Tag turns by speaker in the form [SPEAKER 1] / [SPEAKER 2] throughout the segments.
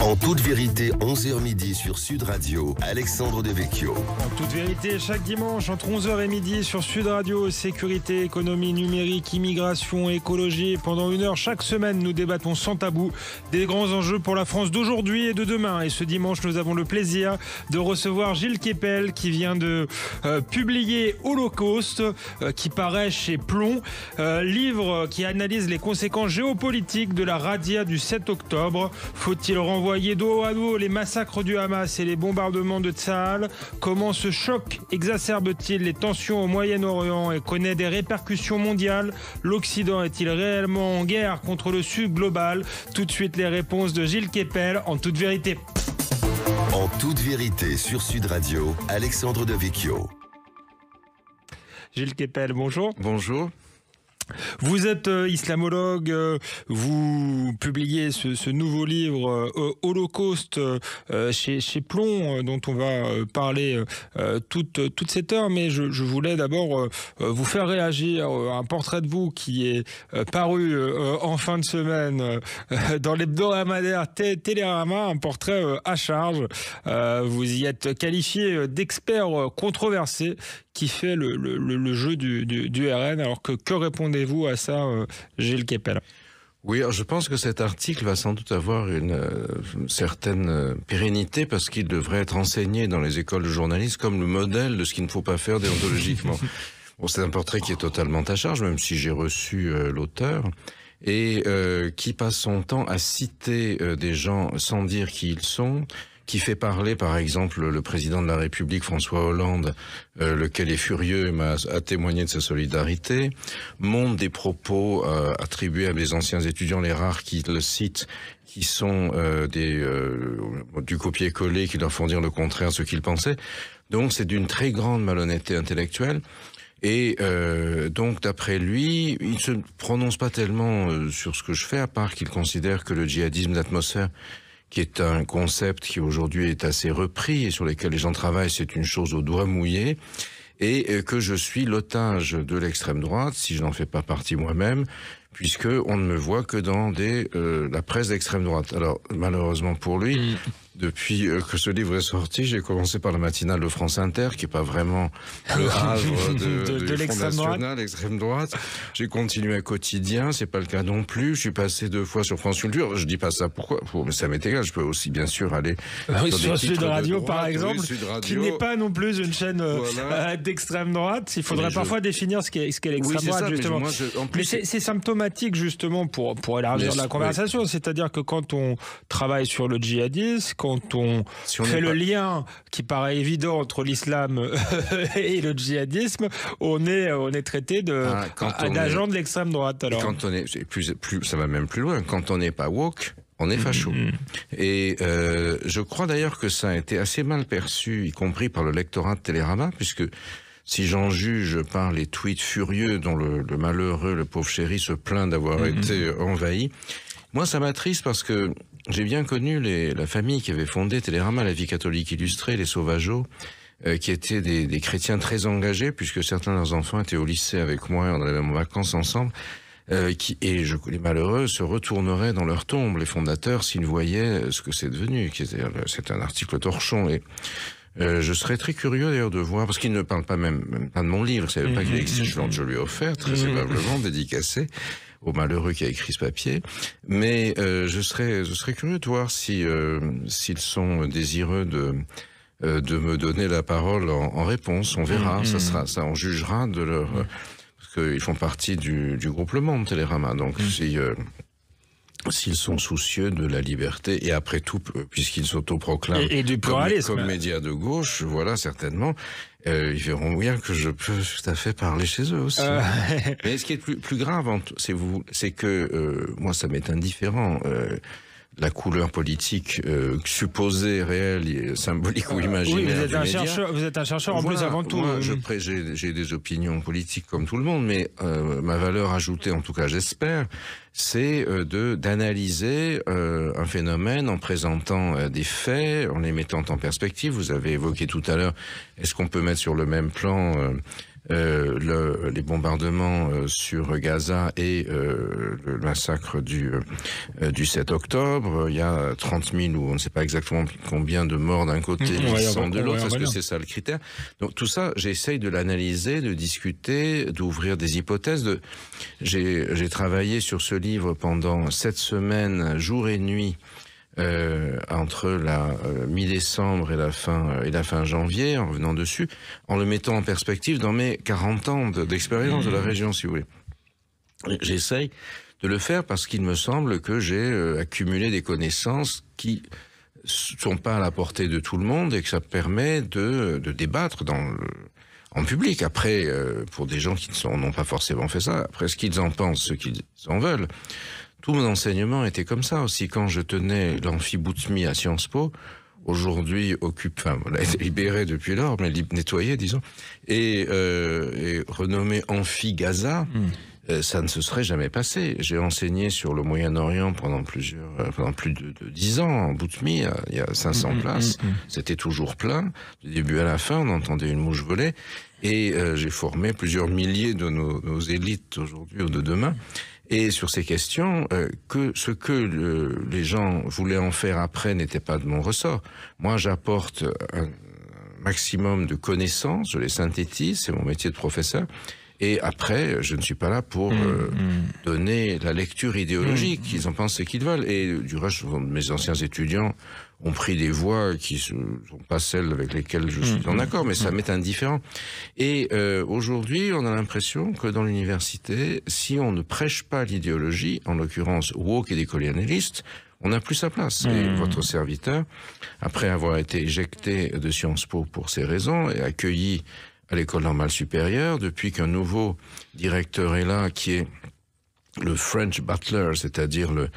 [SPEAKER 1] En toute vérité, 11h midi sur Sud Radio, Alexandre Devecchio.
[SPEAKER 2] En toute vérité, chaque dimanche entre 11h et midi sur Sud Radio, sécurité, économie numérique, immigration, écologie. Pendant 1 heure chaque semaine, nous débattons sans tabou des grands enjeux pour la France d'aujourd'hui et de demain. Et ce dimanche, nous avons le plaisir de recevoir Gilles Kepel qui vient de publier Holocauste, qui paraît chez Plomb. Livre qui analyse les conséquences géopolitiques de la razzia du 7 octobre. Faut-il renvoyer dos à dos les massacres du Hamas et les bombardements de Tsahal? Comment ce choc exacerbe-t-il les tensions au Moyen-Orient et connaît des répercussions mondiales? L'Occident est-il réellement en guerre contre le Sud global? Tout de suite les réponses de Gilles Kepel en toute vérité.
[SPEAKER 1] En toute vérité sur Sud Radio, Alexandre Devecchio.
[SPEAKER 2] Gilles Kepel, bonjour.
[SPEAKER 3] Bonjour.
[SPEAKER 2] Vous êtes islamologue, vous publiez ce nouveau livre Holocauste chez Plomb, dont on va parler toute cette heure, mais je voulais d'abord vous faire réagir à un portrait de vous qui est paru en fin de semaine dans l'hebdomadaire Télérama, un portrait à charge. Vous y êtes qualifié d'expert controversé qui fait le jeu du RN. Alors que répondez-vous à ça, Gilles Kepel?
[SPEAKER 3] Oui, alors je pense que cet article va sans doute avoir une certaine pérennité parce qu'il devrait être enseigné dans les écoles de journalisme comme le modèle de ce qu'il ne faut pas faire déontologiquement. Bon, c'est un portrait qui est totalement à charge, même si j'ai reçu l'auteur, et qui passe son temps à citer des gens sans dire qui ils sont, qui fait parler, par exemple, le président de la République, François Hollande, lequel est furieux et a témoigné de sa solidarité, montre des propos attribués à des anciens étudiants, les rares qui le citent, qui sont du copier-coller, qui leur font dire le contraire de ce qu'ils pensaient. Donc c'est d'une très grande malhonnêteté intellectuelle. Et donc, d'après lui, il ne se prononce pas tellement sur ce que je fais, à part qu'il considère que le djihadisme d'atmosphère, qui est un concept qui aujourd'hui est assez repris et sur lequel les gens travaillent, c'est une chose au doigt mouillé, et que je suis l'otage de l'extrême droite, si je n'en fais pas partie moi-même, puisque on ne me voit que dans la presse d'extrême droite. Alors, malheureusement pour lui, depuis que ce livre est sorti, j'ai commencé par la matinale de France Inter, qui n'est pas vraiment le havre de l'extrême droite. L'extrême droite. J'ai continué à Quotidien, c'est pas le cas non plus. Je suis passé 2 fois sur France Culture. Je dis pas ça pourquoi, mais ça m'est égal. Je peux aussi bien sûr aller
[SPEAKER 2] sur Sud Radio, par exemple, qui n'est pas non plus une chaîne d'extrême droite. Il faudrait parfois définir ce qu'est l'extrême droite, justement. Mais c'est symptomatique justement pour élargir la conversation. C'est-à-dire que quand on travaille sur le djihadisme, quand on fait le lien qui paraît évident entre l'islam et le djihadisme, on est traité d'agent de l'extrême droite. Alors.
[SPEAKER 3] Quand on est ça va même plus loin. Quand on n'est pas woke, on est facho. Et je crois d'ailleurs que ça a été assez mal perçu, y compris par le lectorat de Télérama, puisque si j'en juge par les tweets furieux dont le malheureux, le pauvre chéri, se plaint d'avoir été envahi, moi ça m'attriste parce que j'ai bien connu la famille qui avait fondé Télérama, la Vie catholique illustrée, les Sauvageaux, qui étaient des chrétiens très engagés, puisque certains de leurs enfants étaient au lycée avec moi, on allait en vacances ensemble, les malheureux se retourneraient dans leur tombe, les fondateurs, s'ils voyaient ce que c'est devenu. C'est un article torchon, et je serais très curieux d'ailleurs de voir, parce qu'il ne parle pas même pas de mon livre, c'est pas qu'il existe, je lui ai offert très aimablement, dédicacé au malheureux qui a écrit ce papier, mais je serais curieux de voir s'ils sont désireux de me donner la parole en réponse. On verra, ça on jugera de leur parce qu'ils font partie du groupe Le Monde Télérama, donc s'ils sont soucieux de la liberté, et après tout, puisqu'ils s'autoproclament
[SPEAKER 2] et du pluralisme
[SPEAKER 3] comme médias de gauche, voilà, certainement, ils verront bien que je peux tout à fait parler chez eux aussi. Mais ce qui est plus grave, c'est que moi, ça m'est indifférent. La couleur politique supposée, réelle, symbolique ou imaginaire.
[SPEAKER 2] Oui, vous êtes un chercheur en plus avant tout.
[SPEAKER 3] Moi, j'ai des opinions politiques comme tout le monde, mais ma valeur ajoutée, en tout cas j'espère, c'est d'analyser un phénomène en présentant des faits, en les mettant en perspective. Vous avez évoqué tout à l'heure, est-ce qu'on peut mettre sur le même plan les bombardements sur Gaza et le massacre du 7 octobre. Il y a 30 000 ou on ne sait pas exactement combien de morts d'un côté et 100 de l'autre. Est-ce que c'est ça le critère? Donc tout ça, j'essaye de l'analyser, de discuter, d'ouvrir des hypothèses. J'ai travaillé sur ce livre pendant 7 semaines, jour et nuit, entre la mi-décembre et la fin janvier, en revenant dessus, en le mettant en perspective dans mes 40 ans d'expérience de la région, si vous voulez. J'essaye de le faire parce qu'il me semble que j'ai accumulé des connaissances qui sont pas à la portée de tout le monde et que ça permet de débattre en public. Après, pour des gens qui n'ont pas forcément fait ça, après ce qu'ils en pensent, ce qu'ils en veulent. Tout mon enseignement était comme ça aussi. Quand je tenais l'amphi-Boutmi à Sciences Po, aujourd'hui on l'a été libéré depuis lors, mais nettoyé, disons, et renommé Amphi-Gaza, ça ne se serait jamais passé. J'ai enseigné sur le Moyen-Orient pendant plus de 10 ans, en Boutmi, il y a 500 places. C'était toujours plein. Du début à la fin, on entendait une mouche voler. Et j'ai formé plusieurs milliers de nos élites aujourd'hui ou de demain. Et sur ces questions, ce que les gens voulaient en faire après n'était pas de mon ressort. Moi, j'apporte un maximum de connaissances, je les synthétise, c'est mon métier de professeur. Et après, je ne suis pas là pour donner la lecture idéologique. Ils en pensent ce qu'ils veulent. Et du reste, mes anciens étudiants ont pris des voies qui ne sont pas celles avec lesquelles je suis en accord, mais ça m'est indifférent. Et aujourd'hui, on a l'impression que dans l'université, si on ne prêche pas l'idéologie, en l'occurrence woke et décolonialiste, on n'a plus sa place. Et votre serviteur, après avoir été éjecté de Sciences Po pour ces raisons et accueilli à l'école normale supérieure, depuis qu'un nouveau directeur est là, qui est le French Butler, c'est-à-dire le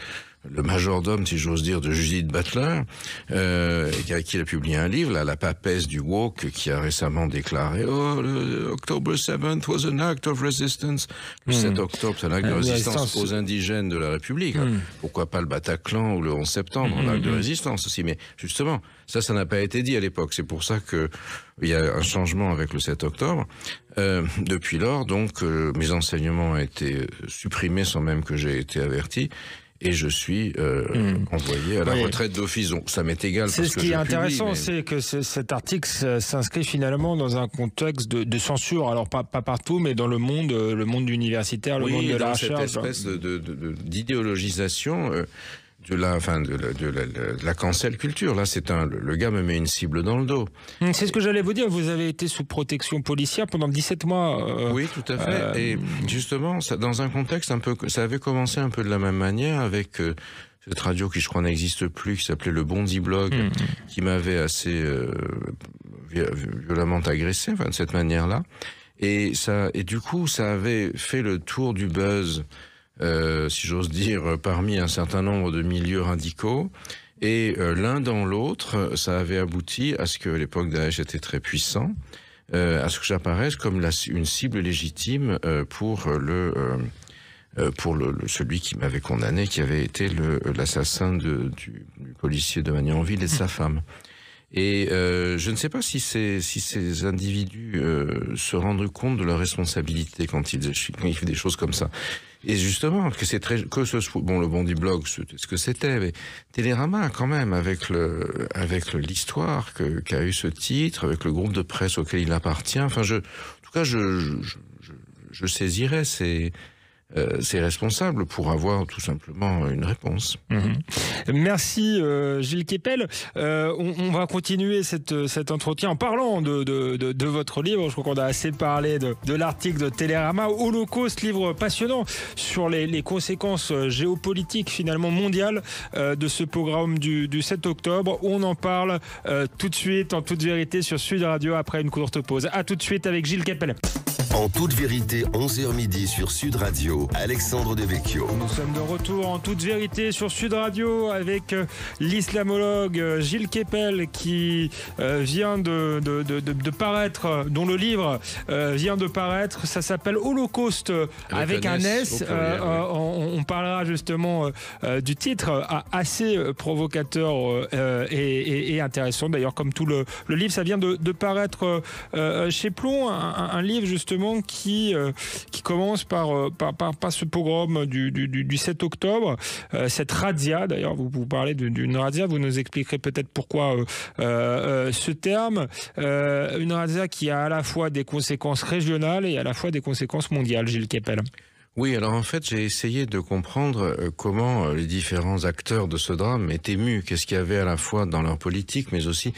[SPEAKER 3] majordome, si j'ose dire, de Judith Butler, qui a publié un livre, là, la papesse du woke, qui a récemment déclaré « Oh, le October 7th was an act of resistance ». Le 7 octobre, c'est un acte de résistance aux indigènes de la République. Pourquoi pas le Bataclan ou le 11 septembre, un acte de résistance aussi. Mais justement, ça n'a pas été dit à l'époque. C'est pour ça que il y a un changement avec le 7 octobre. Depuis lors, donc, mes enseignements ont été supprimés sans même que j'ai été averti. Et je suis envoyé à la retraite d'office. Donc ça m'est égal.
[SPEAKER 2] C'est ce qui est intéressant, c'est que cet article s'inscrit finalement dans un contexte de censure. Alors pas partout, mais dans le monde universitaire, le monde de la recherche.
[SPEAKER 3] Cette espèce d'idéologisation de la cancel culture. Là, le gars me met une cible dans le dos.
[SPEAKER 2] C'est ce que j'allais vous dire. Vous avez été sous protection policière pendant 17 mois.
[SPEAKER 3] Oui, tout à fait. Et justement, dans un contexte ça avait commencé un peu de la même manière avec cette radio qui, je crois, n'existe plus, qui s'appelait le Bondi Blog, qui m'avait assez violemment agressé, de cette manière-là. Et du coup, ça avait fait le tour du buzz. Si j'ose dire, parmi un certain nombre de milieux radicaux. Et l'un dans l'autre, ça avait abouti à ce que l'époque Daesh était très puissant, à ce que j'apparaisse comme une cible légitime pour celui qui m'avait condamné, qui avait été l'assassin du policier de Magnanville et de sa femme. Et je ne sais pas si ces individus se rendent compte de leur responsabilité quand ils font des choses comme ça. Et justement, le Bondi Blog, ce que c'était, mais Télérama quand même, avec l'histoire qu'a eu ce titre, avec le groupe de presse auquel il appartient. Enfin, en tout cas, je saisirais ces responsables pour avoir tout simplement une réponse.
[SPEAKER 2] Merci Gilles Kepel. On va continuer cet entretien en parlant de votre livre. Je crois qu'on a assez parlé de l'article de Télérama, Holocauste, livre passionnant sur les conséquences géopolitiques finalement mondiales de ce programme du 7 octobre. On en parle tout de suite, en toute vérité, sur Sud Radio après une courte pause. À tout de suite avec Gilles Kepel.
[SPEAKER 1] En toute vérité, 11h midi sur Sud Radio, Alexandre Devecchio.
[SPEAKER 2] Nous sommes de retour en toute vérité sur Sud Radio avec l'islamologue Gilles Kepel qui vient de paraître, dont le livre vient de paraître. Ça s'appelle Holocauste avec un S. On parlera justement du titre assez provocateur et intéressant. D'ailleurs, comme tout le livre, ça vient de paraître chez Plomb, un livre justement éléments qui commencent par ce pogrom du 7 octobre, cette razzia. D'ailleurs, vous parlez d'une razzia, vous nous expliquerez peut-être pourquoi ce terme. Une razzia qui a à la fois des conséquences régionales et à la fois des conséquences mondiales, Gilles Kepel.
[SPEAKER 3] Oui, alors en fait, j'ai essayé de comprendre comment les différents acteurs de ce drame étaient émus, qu'est-ce qu'il y avait à la fois dans leur politique, mais aussi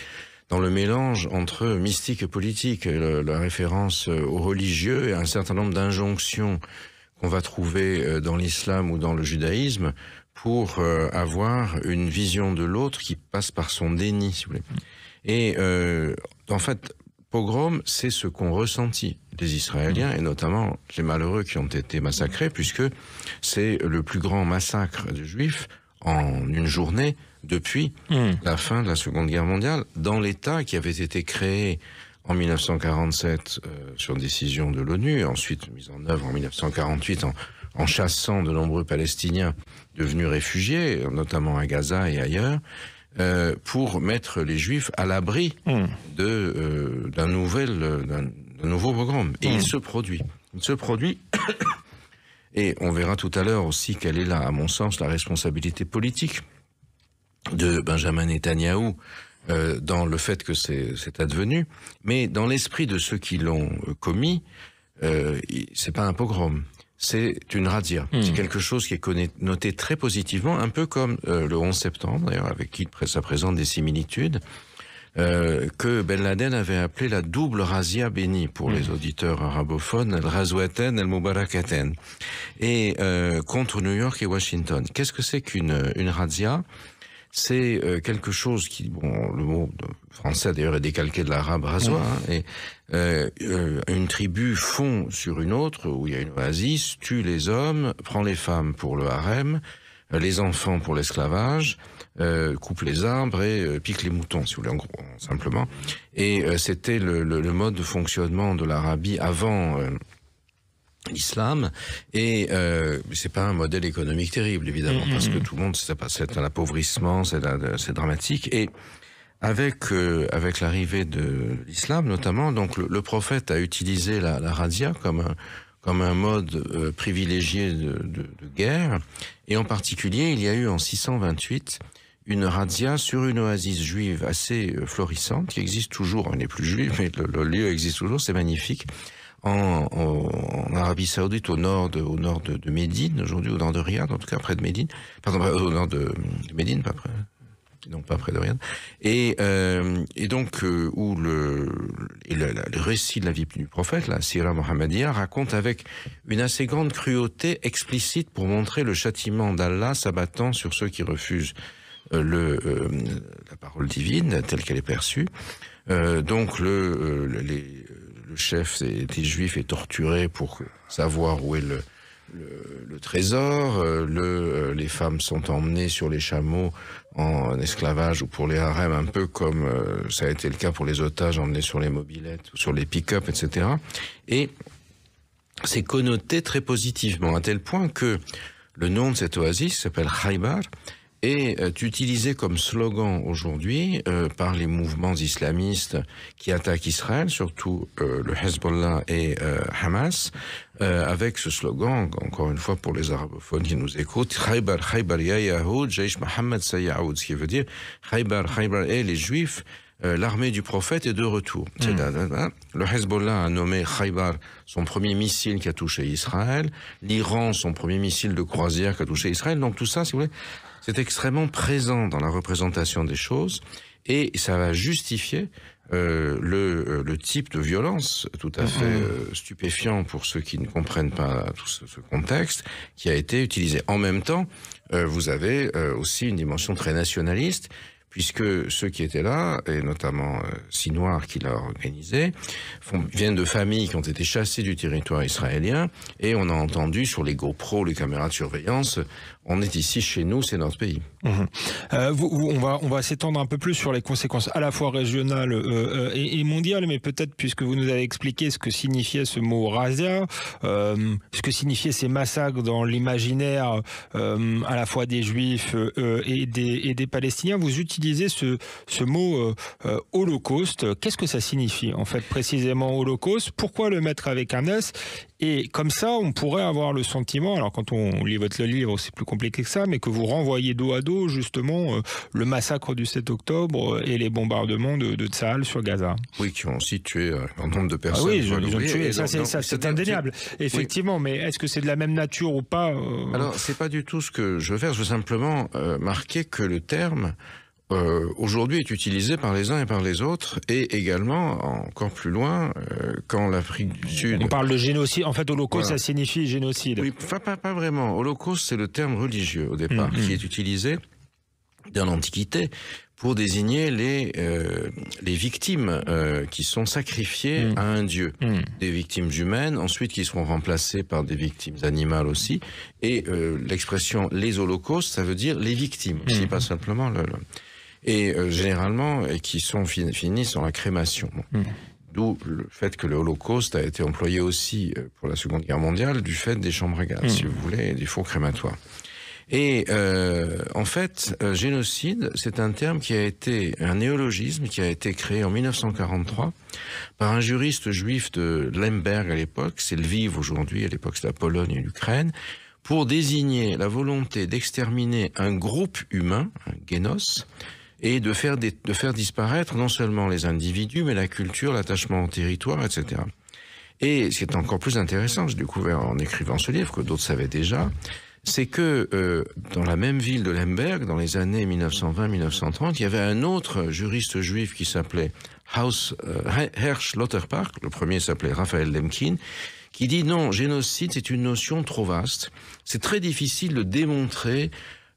[SPEAKER 3] dans le mélange entre mystique et politique, la référence aux religieux et un certain nombre d'injonctions qu'on va trouver dans l'islam ou dans le judaïsme pour avoir une vision de l'autre qui passe par son déni, si vous voulez. Et en fait, pogrom, c'est ce qu'ont ressenti les Israéliens, et notamment les malheureux qui ont été massacrés, puisque c'est le plus grand massacre de Juifs en une journée depuis la fin de la Seconde Guerre mondiale, dans l'État qui avait été créé en 1947 sur décision de l'ONU, et ensuite mis en œuvre en 1948 en chassant de nombreux Palestiniens devenus réfugiés, notamment à Gaza et ailleurs, pour mettre les Juifs à l'abri d'un nouveau pogrom. Et il se produit. Et on verra tout à l'heure aussi quelle est, là, à mon sens, la responsabilité politique de Benjamin Netanyahou dans le fait que c'est advenu. Mais dans l'esprit de ceux qui l'ont commis, c'est pas un pogrom. C'est une razzia. C'est quelque chose qui est noté très positivement, un peu comme le 11 septembre, d'ailleurs, avec qui ça présente des similitudes, que Ben Laden avait appelé la double razzia bénie pour les auditeurs arabophones, el Ghazwaten, el Mubarakaten, et contre New York et Washington. Qu'est-ce que c'est qu'une razzia? C'est quelque chose qui, le mot français d'ailleurs est décalqué de l'arabe razwa, et une tribu fond sur une autre où il y a une oasis, tue les hommes, prend les femmes pour le harem, les enfants pour l'esclavage, coupe les arbres et pique les moutons, si vous voulez, en gros, simplement. Et c'était le mode de fonctionnement de l'Arabie avant l'islam, et c'est pas un modèle économique terrible, évidemment, parce que tout le monde, c'est un appauvrissement, c'est dramatique. Et avec l'arrivée de l'islam, notamment, donc le prophète a utilisé la razzia comme un mode privilégié de guerre, et en particulier, il y a eu en 628 une razzia sur une oasis juive assez florissante, qui existe toujours, elle n'est plus juive, mais le lieu existe toujours, c'est magnifique, en Arabie Saoudite, au nord de Médine, aujourd'hui au nord de Riyad, en tout cas près de Médine, pardon, au nord de Médine, pas près de Riyad, et donc où le récit de la vie du prophète, la Sira Mohammedia, raconte avec une assez grande cruauté explicite pour montrer le châtiment d'Allah s'abattant sur ceux qui refusent la parole divine telle qu'elle est perçue. Donc le chef des Juifs est torturé pour savoir où est le trésor. Les femmes sont emmenées sur les chameaux en esclavage ou pour les harems, un peu comme ça a été le cas pour les otages emmenés sur les mobylettes ou sur les pick-up, etc. Et c'est connoté très positivement, à tel point que le nom de cette oasis s'appelle Khaybar, est utilisé comme slogan aujourd'hui par les mouvements islamistes qui attaquent Israël, surtout le Hezbollah et Hamas, avec ce slogan, encore une fois pour les arabophones qui nous écoutent, Khaybar, Khaybar ya Yahoud, Jaish Mohammed Sayaoud, ce qui veut dire Khaybar, Khaybar et les Juifs, l'armée du prophète est de retour. Le Hezbollah a nommé Khaybar son premier missile qui a touché Israël, l'Iran son premier missile de croisière qui a touché Israël, donc tout ça, si vous voulez, c'est extrêmement présent dans la représentation des choses, et ça va justifier le type de violence tout à fait stupéfiant pour ceux qui ne comprennent pas tout ce contexte qui a été utilisé. En même temps, vous avez aussi une dimension très nationaliste, puisque ceux qui étaient là, et notamment Sinwar qui l'a organisé, viennent de familles qui ont été chassées du territoire israélien, et on a entendu sur les GoPro, les caméras de surveillance, On est ici chez nous, c'est notre pays.
[SPEAKER 2] On va s'étendre un peu plus sur les conséquences à la fois régionales et mondiales, mais peut-être puisque vous nous avez expliqué ce que signifiait ce mot razzia, ce que signifiaient ces massacres dans l'imaginaire à la fois des Juifs et des Palestiniens, vous utilisez ce mot holocauste. Qu'est-ce que ça signifie en fait précisément holocauste? Pourquoi le mettre avec un S? Et comme ça, on pourrait avoir le sentiment, alors quand on lit votre livre, c'est plus compliqué que ça, mais que vous renvoyez dos à dos justement le massacre du 7 octobre et les bombardements de Tsahal sur Gaza.
[SPEAKER 3] Oui, qui ont aussi tué un nombre de personnes.
[SPEAKER 2] Ah oui, ils ont tué, ça c'est indéniable, effectivement, oui. Mais est-ce que c'est de la même nature ou pas
[SPEAKER 3] Alors, c'est pas du tout ce que je veux faire, je veux simplement marquer que le terme aujourd'hui est utilisé par les uns et par les autres, et également, encore plus loin, quand l'Afrique du Sud...
[SPEAKER 2] On parle de génocide, en fait holocauste ça signifie génocide.
[SPEAKER 3] Oui, pas vraiment. Holocauste c'est le terme religieux au départ, qui est utilisé dans l'Antiquité pour désigner les victimes qui sont sacrifiées à un dieu. Des victimes humaines, ensuite qui seront remplacées par des victimes animales aussi, et l'expression les holocaustes, ça veut dire les victimes aussi, pas simplement et généralement, et qui finissent dans la crémation. D'où le fait que le holocauste a été employé aussi pour la Seconde Guerre mondiale, du fait des chambres à gaz, si vous voulez, des fours crématoires. Et en fait, génocide, c'est un terme qui a été, un néologisme qui a été créé en 1943 par un juriste juif de Lemberg à l'époque, c'est Lviv aujourd'hui, à l'époque c'est la Pologne et l'Ukraine, pour désigner la volonté d'exterminer un groupe humain, un génos, et de faire disparaître non seulement les individus, mais la culture, l'attachement au territoire, etc. Et ce qui est encore plus intéressant, j'ai découvert en écrivant ce livre, que d'autres savaient déjà, c'est que dans la même ville de Lemberg, dans les années 1920-1930, il y avait un autre juriste juif qui s'appelait Hersch Lauterpacht, le premier s'appelait Raphaël Lemkin, qui dit non, génocide c'est une notion trop vaste, c'est très difficile de démontrer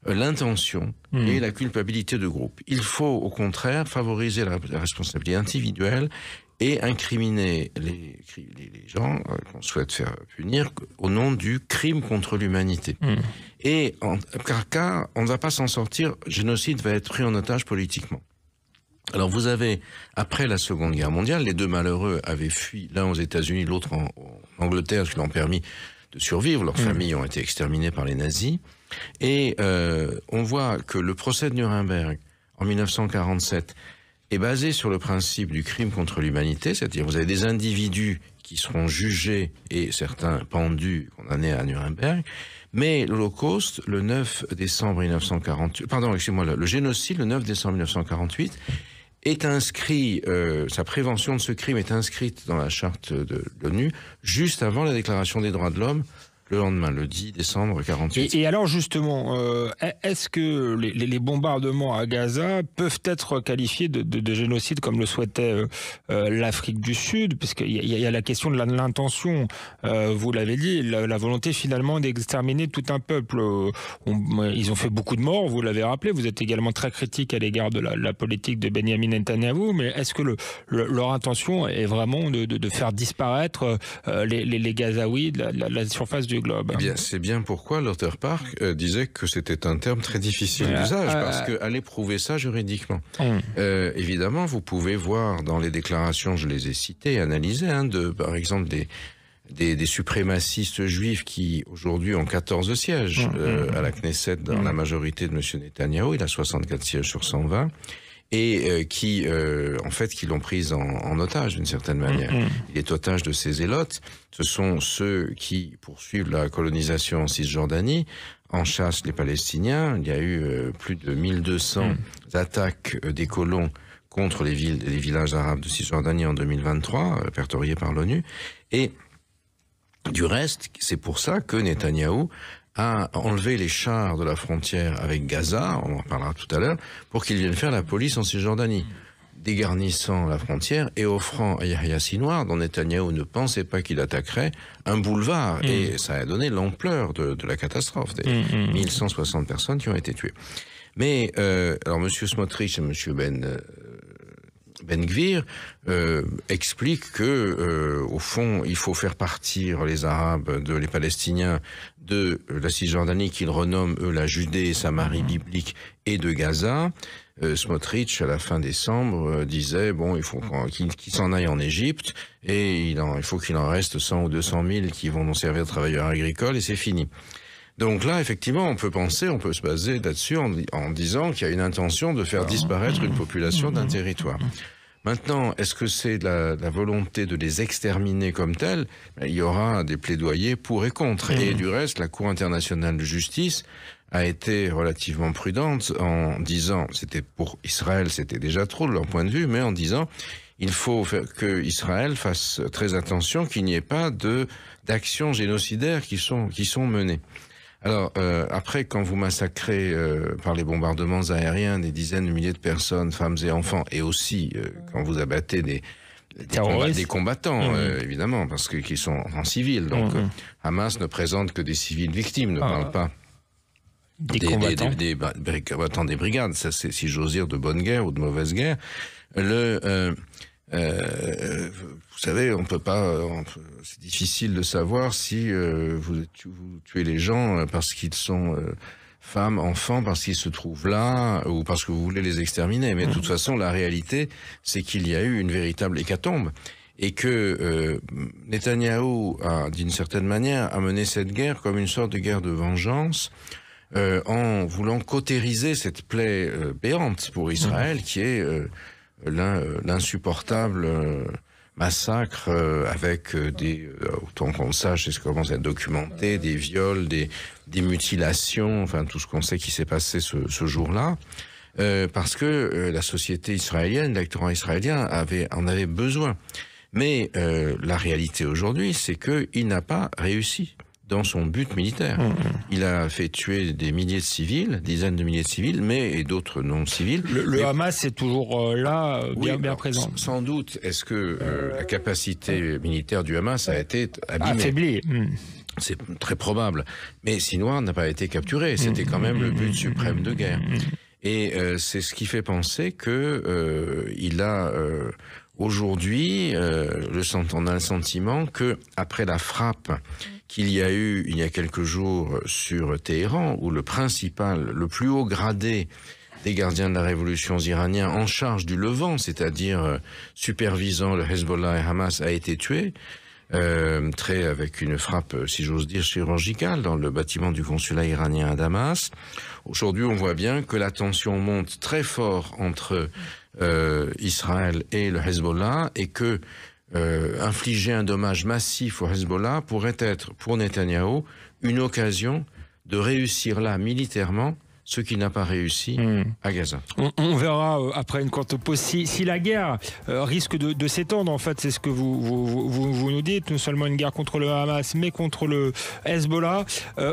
[SPEAKER 3] l'intention et la culpabilité de groupe. Il faut au contraire favoriser la responsabilité individuelle et incriminer les gens qu'on souhaite faire punir au nom du crime contre l'humanité. Et car on ne va pas s'en sortir, génocide va être pris en otage politiquement. Alors vous avez, après la Seconde Guerre mondiale, les deux malheureux avaient fui, l'un aux États-Unis, l'autre en Angleterre, ce qui leur a permis de survivre. Leurs familles ont été exterminées par les nazis. Et on voit que le procès de Nuremberg, en 1947, est basé sur le principe du crime contre l'humanité, c'est-à-dire vous avez des individus qui seront jugés et certains pendus, condamnés à Nuremberg, mais l'Holocauste, le 9 décembre 1948, le génocide, le 9 décembre 1948, est inscrit, sa prévention de ce crime est inscrite dans la charte de l'ONU, juste avant la déclaration des droits de l'homme, le lendemain, le 10 décembre 1948.
[SPEAKER 2] Et alors justement, est-ce que les bombardements à Gaza peuvent être qualifiés de génocide comme le souhaitait l'Afrique du Sud? Parce qu'il y a la question de l'intention, vous l'avez dit, la volonté finalement d'exterminer tout un peuple. Ils ont fait beaucoup de morts, vous l'avez rappelé, vous êtes également très critique à l'égard de la politique de Benyamin Netanyahou, mais est-ce que leur intention est vraiment de faire disparaître les Gazaouis de la surface du globe?
[SPEAKER 3] Eh bien, c'est bien pourquoi Lauterpacht disait que c'était un terme très difficile d'usage, parce qu'aller prouver ça juridiquement. Évidemment, vous pouvez voir dans les déclarations, je les ai citées et analysées, par exemple des suprémacistes juifs qui aujourd'hui ont 14 sièges à la Knesset dans la majorité de M. Netanyahou, il a 64 sièges sur 120, et qui l'ont prise en otage d'une certaine manière. Il est otage de ces zélotes. Ce sont ceux qui poursuivent la colonisation en Cisjordanie, en chassent les Palestiniens. Il y a eu plus de 1200 attaques des colons contre les villages arabes de Cisjordanie en 2023, répertoriés par l'ONU. Et du reste, c'est pour ça que Netanyahou a enlevé les chars de la frontière avec Gaza, on en parlera tout à l'heure, pour qu'ils viennent faire la police en Cisjordanie, dégarnissant la frontière et offrant à Yahya Sinwar, dont Netanyahou ne pensait pas qu'il attaquerait, un boulevard. Et ça a donné l'ampleur de la catastrophe, des 1160 personnes qui ont été tuées. Mais, alors, M. Smotrich et M. Ben Gvir explique que, au fond, il faut faire partir les Arabes, les Palestiniens de la Cisjordanie, qu'ils renomment, eux, la Judée et Samarie biblique, et de Gaza. Smotrich, à la fin décembre, disait, bon, il faut qu'ils s'en aillent en Égypte, et il faut qu'il en reste 100 ou 200 000 qui vont nous servir de travailleurs agricoles, et c'est fini. Donc là, effectivement, on peut se baser là-dessus en disant qu'il y a une intention de faire disparaître une population d'un territoire. Maintenant, est-ce que c'est la volonté de les exterminer comme tels? Il y aura des plaidoyers pour et contre. Et du reste, la Cour internationale de justice a été relativement prudente en disant, c'était pour Israël, c'était déjà trop de leur point de vue, mais en disant, il faut que Israël fasse très attention qu'il n'y ait pas d'actions génocidaires qui sont menées. Alors, après, quand vous massacrez par les bombardements aériens des dizaines de milliers de personnes, femmes et enfants, et aussi quand vous abattez des combattants, évidemment, parce qu'ils sont en civil. Donc, Hamas ne présente que des civils victimes, ne parle pas des combattants des brigades. Ça, c'est, si j'ose dire, de bonne guerre ou de mauvaise guerre. Vous savez, on peut pas. C'est difficile de savoir si vous tuez les gens parce qu'ils sont femmes, enfants, parce qu'ils se trouvent là, ou parce que vous voulez les exterminer. Mais de toute façon, la réalité, c'est qu'il y a eu une véritable hécatombe et que Netanyahou a, d'une certaine manière, a mené cette guerre comme une sorte de guerre de vengeance. En voulant cautériser cette plaie béante pour Israël, qui est l'insupportable massacre avec autant qu'on le sache, et ce commence à être documenté, des viols, des mutilations, enfin tout ce qu'on sait qui s'est passé ce jour-là, parce que la société israélienne, l'électorat israélien en avait besoin. Mais la réalité aujourd'hui, c'est qu'il n'a pas réussi dans son but militaire. Il a fait tuer des milliers de civils, dizaines de milliers de civils, et d'autres non civils.
[SPEAKER 2] Le Hamas est toujours là, bien présent.
[SPEAKER 3] Sans doute. Est-ce que la capacité militaire du Hamas a été abîmée?
[SPEAKER 2] Affaiblie.
[SPEAKER 3] C'est très probable. Mais Sinwar n'a pas été capturé. C'était quand même le but suprême de guerre. Et c'est ce qui fait penser que il a aujourd'hui, on a le sentiment que après la frappe qu'il y a eu il y a quelques jours sur Téhéran, où le plus haut gradé des gardiens de la révolution iraniens en charge du Levant, c'est-à-dire supervisant le Hezbollah et Hamas, a été tué, avec une frappe, si j'ose dire, chirurgicale dans le bâtiment du consulat iranien à Damas. Aujourd'hui, on voit bien que la tension monte très fort entre Israël et le Hezbollah, et que infliger un dommage massif au Hezbollah pourrait être, pour Netanyahou, une occasion de réussir là, militairement, ce qu'il n'a pas réussi à Gaza.
[SPEAKER 2] On verra après une courte pause si la guerre risque de s'étendre. En fait, c'est ce que vous nous dites. Non seulement une guerre contre le Hamas, mais contre le Hezbollah.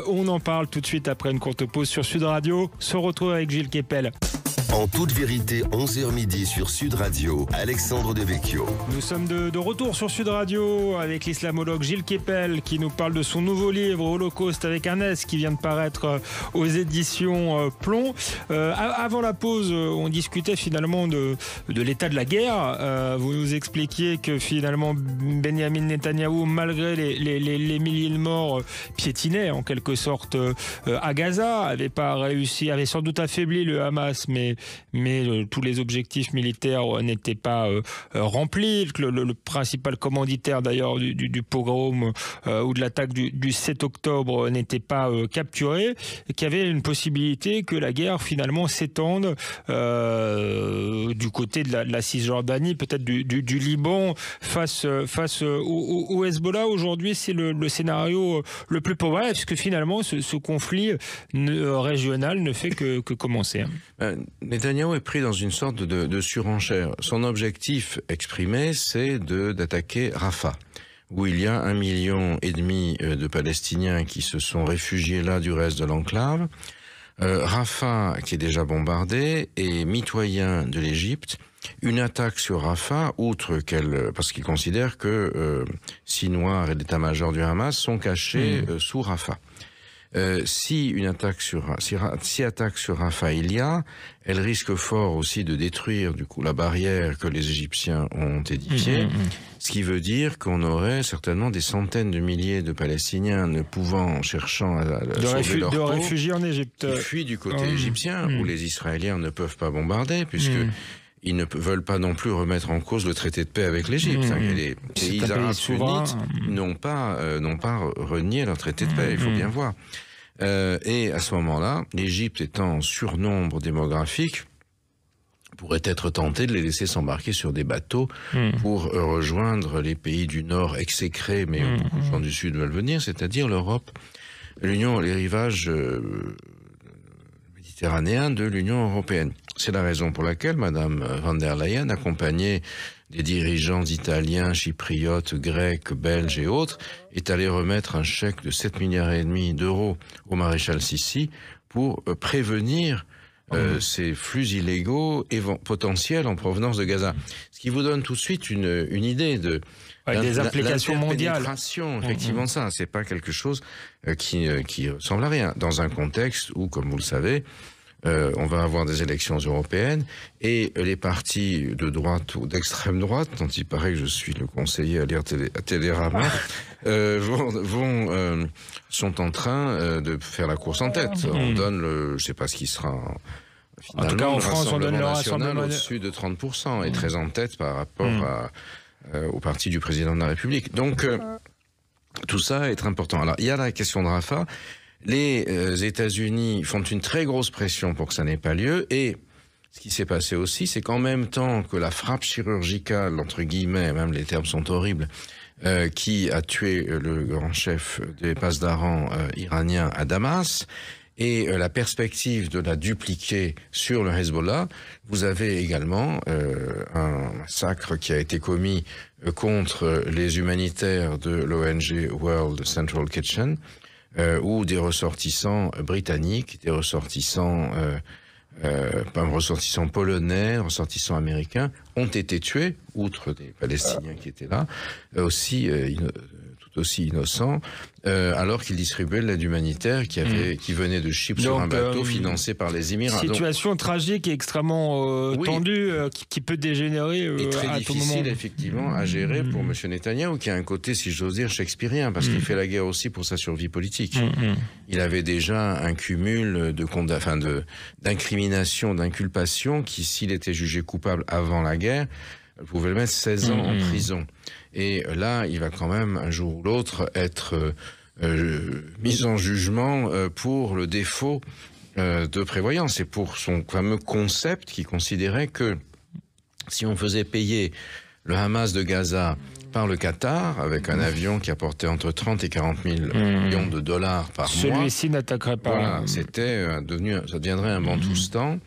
[SPEAKER 2] On en parle tout de suite après une courte pause sur Sud Radio. Se retrouve avec Gilles Kepel.
[SPEAKER 1] En toute vérité, 11h midi sur Sud Radio, Alexandre Devecchio.
[SPEAKER 2] Nous sommes de retour sur Sud Radio avec l'islamologue Gilles Kepel qui nous parle de son nouveau livre Holocauste avec un S qui vient de paraître aux éditions Plomb. Avant la pause, on discutait finalement de l'état de la guerre. Vous nous expliquiez que finalement Benyamin Netanyahou, malgré les milliers de morts, piétinait en quelque sorte à Gaza, avait sans doute affaibli le Hamas, mais tous les objectifs militaires n'étaient pas remplis. Le principal commanditaire d'ailleurs du pogrom ou de l'attaque du 7 octobre n'était pas capturé, et qu'il y avait une possibilité que la guerre finalement s'étende du côté de la Cisjordanie, peut-être du Liban, face au Hezbollah. Aujourd'hui, c'est le scénario le plus probable, puisque finalement ce conflit régional ne fait que commencer.
[SPEAKER 3] Netanyahou est pris dans une sorte de surenchère. Son objectif exprimé, c'est d'attaquer Rafah, où il y a 1,5 million de Palestiniens qui se sont réfugiés là du reste de l'enclave. Rafah, qui est déjà bombardé, est mitoyen de l'Égypte. Une attaque sur Rafah, parce qu'ils considèrent que Sinwar et l'état-major du Hamas sont cachés sous Rafah. Si attaque sur Rafah il y a, elle risque fort aussi de détruire du coup la barrière que les Égyptiens ont édifiée, ce qui veut dire qu'on aurait certainement des centaines de milliers de Palestiniens cherchant à sauver leur peau,
[SPEAKER 2] réfugiés en Égypte,
[SPEAKER 3] qui fuient du côté égyptien où les Israéliens ne peuvent pas bombarder puisque ils ne veulent pas non plus remettre en cause le traité de paix avec l'Égypte. Les pays arabes sunnites n'ont pas renié leur traité de paix, il faut bien voir. Et à ce moment-là, l'Égypte étant en surnombre démographique, pourrait être tenté de les laisser s'embarquer sur des bateaux pour rejoindre les pays du Nord exécrés, mais beaucoup de gens du Sud veulent venir, c'est-à-dire l'Europe, les rivages méditerranéens de l'Union européenne. C'est la raison pour laquelle Madame van der Leyen, accompagnée des dirigeants italiens, chypriotes, grecs, belges et autres, est allée remettre un chèque de 7,5 milliards d'euros au maréchal Sissi pour prévenir ces flux illégaux potentiels en provenance de Gaza. Ce qui vous donne tout de suite une idée
[SPEAKER 2] des applications mondiales.
[SPEAKER 3] Effectivement, ça, c'est pas quelque chose qui ressemble à rien. Dans un contexte où, comme vous le savez, on va avoir des élections européennes et les partis de droite ou d'extrême droite, dont il paraît que je suis le conseiller à lire à Télérama, sont en train de faire la course en tête. On donne je sais pas ce qui sera finalement,
[SPEAKER 2] en tout cas en France, on donne le Rassemblement
[SPEAKER 3] au-dessus de 30% et très en tête par rapport au parti du président de la République. Donc tout ça est très important. Alors il y a la question de Rafah. Les États-Unis font une très grosse pression pour que ça n'ait pas lieu et ce qui s'est passé aussi, c'est qu'en même temps que la frappe chirurgicale, entre guillemets, même les termes sont horribles, qui a tué le grand chef des Pasdaran iranien à Damas, et la perspective de la dupliquer sur le Hezbollah, vous avez également un massacre qui a été commis contre les humanitaires de l'ONG World Central Kitchen, où des ressortissants britanniques, des ressortissants polonais, ressortissants américains ont été tués, outre des Palestiniens qui étaient là, tout aussi innocents, alors qu'ils distribuaient de l'aide humanitaire qui venait de Chypre sur un bateau financé par les Émirats.
[SPEAKER 2] Situation tragique et extrêmement tendue qui peut dégénérer
[SPEAKER 3] et très
[SPEAKER 2] à
[SPEAKER 3] difficile,
[SPEAKER 2] tout moment.
[SPEAKER 3] Effectivement, à gérer pour M. Netanyahou, qui a un côté, si j'ose dire, shakespearien, parce qu'il fait la guerre aussi pour sa survie politique. Il avait déjà un cumul d'incriminations, d'inculpations, qui, s'il était jugé coupable avant la guerre, pouvait le mettre 16 ans en prison. Et là, il va quand même, un jour ou l'autre, être mis en jugement pour le défaut de prévoyance et pour son fameux concept qui considérait que si on faisait payer le Hamas de Gaza par le Qatar, avec un avion qui apportait entre 30 et 40 000 millions de dollars par mois.
[SPEAKER 2] Celui-ci n'attaquerait pas.
[SPEAKER 3] Voilà, ça deviendrait un bantoustan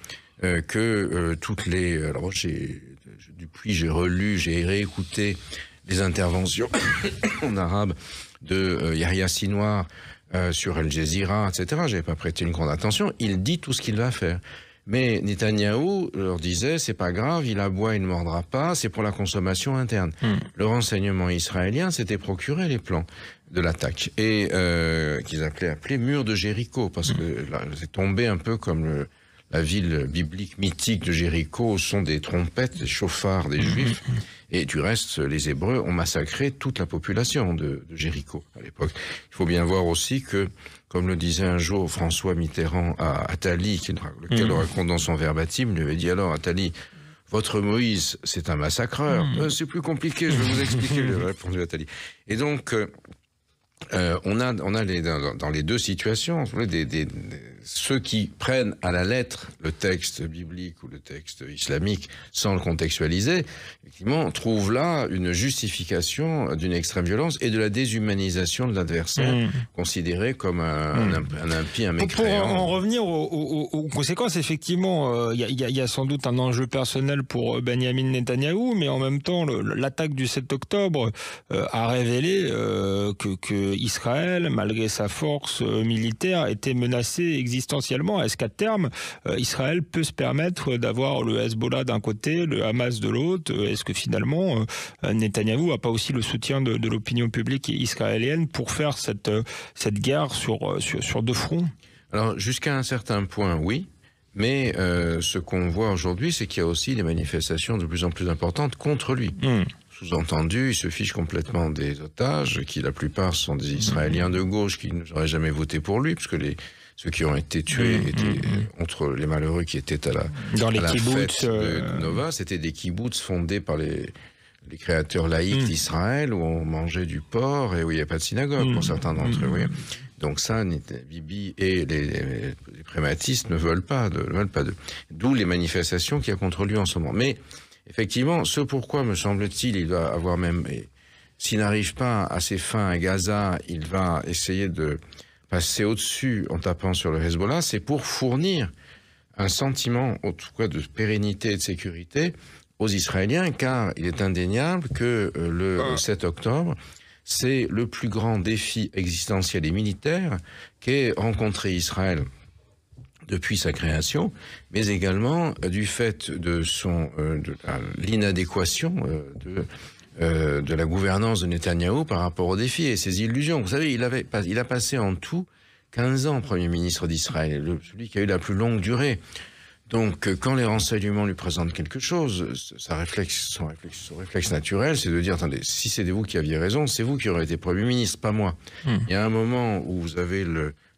[SPEAKER 3] toutes les... Alors, depuis, j'ai relu, j'ai réécouté les interventions en arabe de Yahya Sinwar sur Al Jazeera, etc. J'avais pas prêté une grande attention. Il dit tout ce qu'il va faire. Mais Netanyahou leur disait, c'est pas grave, il aboie, il ne mordra pas, c'est pour la consommation interne. Le renseignement israélien s'était procuré les plans de l'attaque et qu'ils appelaient mur de Jéricho, parce que là, c'est tombé un peu comme la ville biblique mythique de Jéricho sont des trompettes, des chauffards des Juifs. Et du reste, les Hébreux ont massacré toute la population de Jéricho à l'époque. Il faut bien voir aussi que, comme le disait un jour François Mitterrand à Attali, lequel le raconte dans son verbatim, il lui avait dit « Alors, Attali, votre Moïse, c'est un massacreur. C'est plus compliqué, je vais vous expliquer, lui a répondu Attali. Et donc, on a dans les deux situations, ceux qui prennent à la lettre le texte biblique ou le texte islamique sans le contextualiser, effectivement, trouvent là une justification d'une extrême violence et de la déshumanisation de l'adversaire, considéré comme un impie, un mécréant.
[SPEAKER 2] Pour en revenir aux conséquences, effectivement, il y a sans doute un enjeu personnel pour Benyamin Netanyahou, mais en même temps, l'attaque du 7 octobre a révélé que que Israël, malgré sa force militaire, était menacé existentiellement. Est-ce qu'à terme, Israël peut se permettre d'avoir le Hezbollah d'un côté, le Hamas de l'autre? Est-ce que finalement, Netanyahou n'a pas aussi le soutien de l'opinion publique israélienne pour faire cette guerre sur deux fronts?
[SPEAKER 3] Alors, jusqu'à un certain point, oui. Mais ce qu'on voit aujourd'hui, c'est qu'il y a aussi des manifestations de plus en plus importantes contre lui. Sous-entendu, il se fiche complètement des otages, qui la plupart sont des Israéliens de gauche qui n'auraient jamais voté pour lui, parce que ceux qui ont été tués étaient entre les malheureux qui étaient à la fête de Nova. C'était des kibboutz fondés par les créateurs laïcs d'Israël, où on mangeait du porc et où il n'y a pas de synagogue pour certains d'entre eux. Oui. Donc ça, Bibi et les prématistes ne veulent pas d'eux. D'où les manifestations qu'il y a contre lui en ce moment. Mais effectivement, ce pourquoi, me semble-t-il, il doit avoir même... S'il n'arrive pas à ses fins à Gaza, il va essayer de passer au-dessus en tapant sur le Hezbollah, c'est pour fournir un sentiment, en tout cas, de pérennité et de sécurité aux Israéliens, car il est indéniable que le 7 octobre, c'est le plus grand défi existentiel et militaire qu'ait rencontré Israël depuis sa création, mais également du fait de l'inadéquation de la gouvernance de Netanyahou par rapport aux défis et ses illusions. Vous savez, il a passé en tout 15 ans Premier ministre d'Israël, celui qui a eu la plus longue durée. Donc, quand les renseignements lui présentent quelque chose, son réflexe naturel, c'est de dire, attendez, si c'était vous qui aviez raison, c'est vous qui aurez été Premier ministre, pas moi. Il y a un moment où vous avez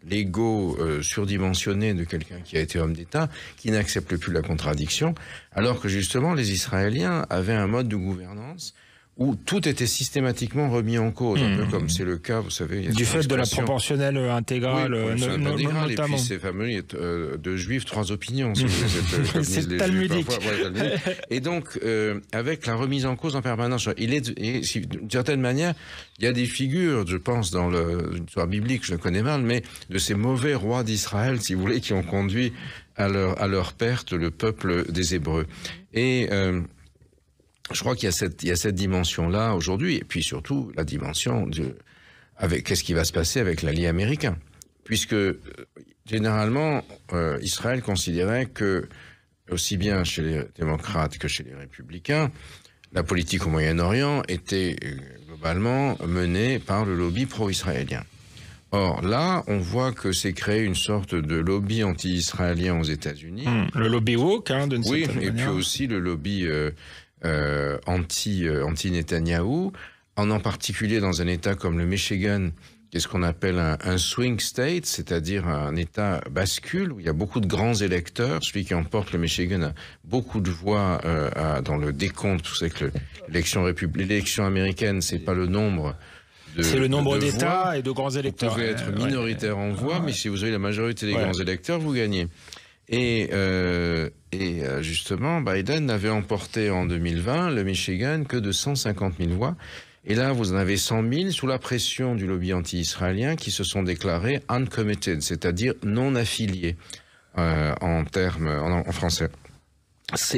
[SPEAKER 3] l'ego surdimensionné de quelqu'un qui a été homme d'État, qui n'accepte plus la contradiction, alors que justement, les Israéliens avaient un mode de gouvernance où tout était systématiquement remis en cause, un peu comme c'est le cas, vous savez...
[SPEAKER 2] Du fait de la proportionnelle intégrale,
[SPEAKER 3] notamment. Et puis ces fameux deux juifs, trois opinions, si vous
[SPEAKER 2] c'est talmudique.
[SPEAKER 3] Et donc, avec la remise en cause en permanence, d'une certaine manière, il y a des figures, je pense, dans l'histoire biblique, je le connais mal, mais de ces mauvais rois d'Israël, si vous voulez, qui ont conduit à leur perte le peuple des Hébreux. Et... je crois qu'il y a cette dimension-là aujourd'hui, et puis surtout la dimension avec qu'est-ce qui va se passer avec l'allié américain, puisque généralement Israël considérait que aussi bien chez les démocrates que chez les républicains, la politique au Moyen-Orient était globalement menée par le lobby pro-israélien. Or là, on voit que c'est créé une sorte de lobby anti-israélien aux États-Unis.
[SPEAKER 2] Le lobby woke, d'une certaine manière.
[SPEAKER 3] Et puis aussi le lobby anti-Netanyahou, en particulier dans un État comme le Michigan, qui est ce qu'on appelle un swing state, c'est-à-dire un État bascule, où il y a beaucoup de grands électeurs. Celui qui emporte le Michigan a beaucoup de voix dans le décompte. Vous savez que l'élection américaine, c'est pas le nombre
[SPEAKER 2] c'est le nombre d'États et de grands électeurs.
[SPEAKER 3] Vous pouvez être minoritaire en voix, mais si vous avez la majorité des grands électeurs, vous gagnez. Et justement, Biden n'avait emporté en 2020 le Michigan que de 150 000 voix. Et là, vous en avez 100 000 sous la pression du lobby anti-israélien qui se sont déclarés uncommitted, c'est-à-dire non affiliés en français.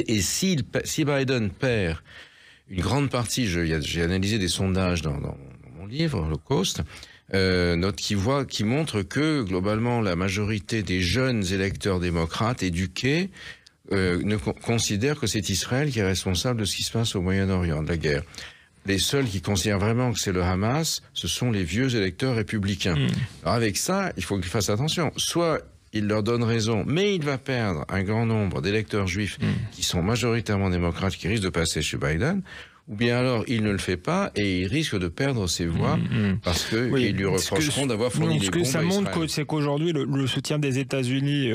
[SPEAKER 3] Et si Biden perd une grande partie, j'ai analysé des sondages dans mon livre, Holocauste, qui montre que globalement la majorité des jeunes électeurs démocrates éduqués considèrent que c'est Israël qui est responsable de ce qui se passe au Moyen-Orient, de la guerre. Les seuls qui considèrent vraiment que c'est le Hamas, ce sont les vieux électeurs républicains. Alors avec ça, il faut qu'ils fassent attention. Soit il leur donne raison, mais il va perdre un grand nombre d'électeurs juifs qui sont majoritairement démocrates, qui risquent de passer chez Biden, ou bien alors il ne le fait pas et il risque de perdre ses voix parce qu'ils lui reprocheront d'avoir fourni les bombes à Israël.
[SPEAKER 2] Ce que ça montre, c'est qu'aujourd'hui, le soutien des États-Unis